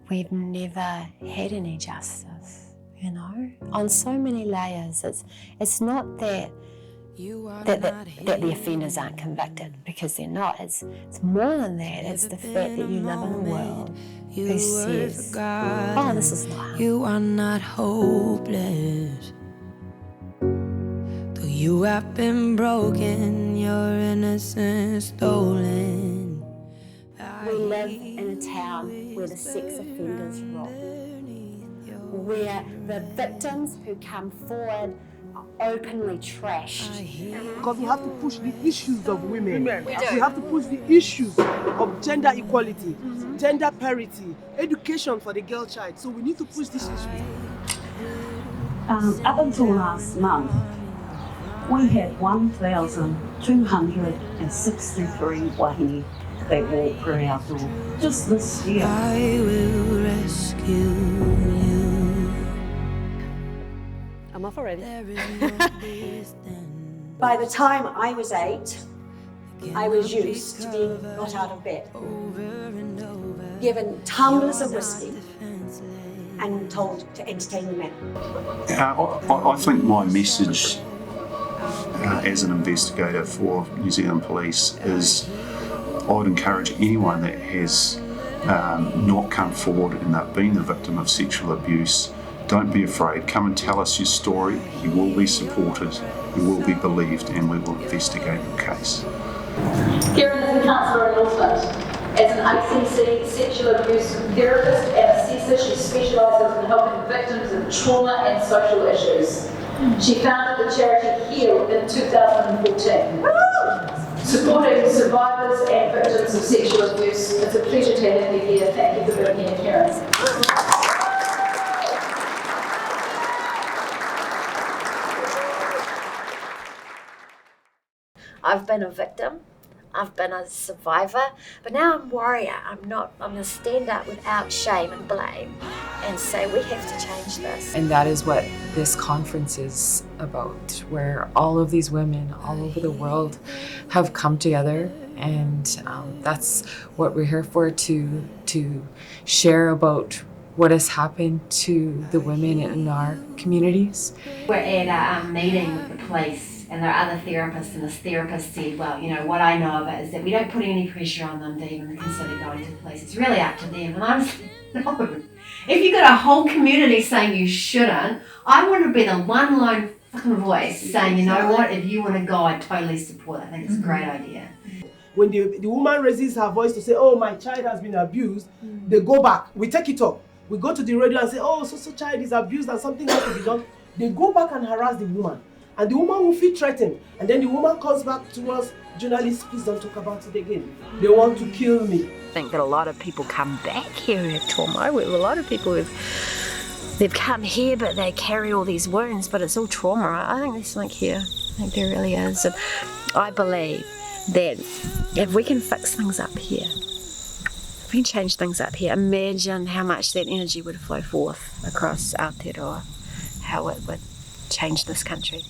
we've never had any justice, you know, on so many layers. It's not that the offenders aren't convicted, because they're not. It's more than that. It's the fact that you live in a world who says, oh, this is not harm. You are not hopeless. Though you have been broken, your innocence stolen. We live in a town where the sex offenders rule, where the victims who come forward are openly trashed. Because we have to push the issues of women. We have to push the issues of gender equality, gender parity, education for the girl child. So we need to push these issues. Up until last month, we had 1,263 wahine that walked through our door. Just this year. I will rescue you. I'm off already. By the time I was 8, I was used to being got out of bed, given tumblers of whiskey and told to entertain the men. I think my message as an investigator for New Zealand Police is I would encourage anyone that has not come forward and they've been the victim of sexual abuse, don't be afraid. Come and tell us your story. You will be supported, you will be believed, and we will investigate your case. Kieran is a counsellor in Auckland. As an ACC sexual abuse therapist and assessor, she specialises in helping victims of trauma and social issues. She founded the charity HEAL in 2014. Supporting survivors and victims of sexual abuse. It's a pleasure to have you here. Thank you for being here, Kieran. I've been a victim, I've been a survivor, but now I'm a warrior. I'm gonna stand up without shame and blame and say we have to change this. And that is what this conference is about, where all of these women all over the world have come together, and that's what we're here for, to share about what has happened to the women in our communities. We're at a meeting with the police, and there are other therapists, and this therapist said, well, you know, what I know of it is that we don't put any pressure on them to even consider going to the police. It's really up to them. And I was like, no. If you've got a whole community saying you shouldn't, I want to be the one lone fucking voice saying, you know what, if you want to go, I totally support it. I think it's a great idea. When the woman raises her voice to say, oh, my child has been abused, they go back. We take it up. We go to the radio and say, oh, so child is abused and something has to be done. They go back and harass the woman. And the woman will feel threatened. And then the woman comes back to us, journalists, please don't talk about it again. They want to kill me. I think that a lot of people come back here with trauma. We have a lot of people they've come here, but they carry all these wounds, but it's all trauma. I think there's something here. I think there really is. And I believe that if we can fix things up here, if we can change things up here, imagine how much that energy would flow forth across Aotearoa, how it would change this country.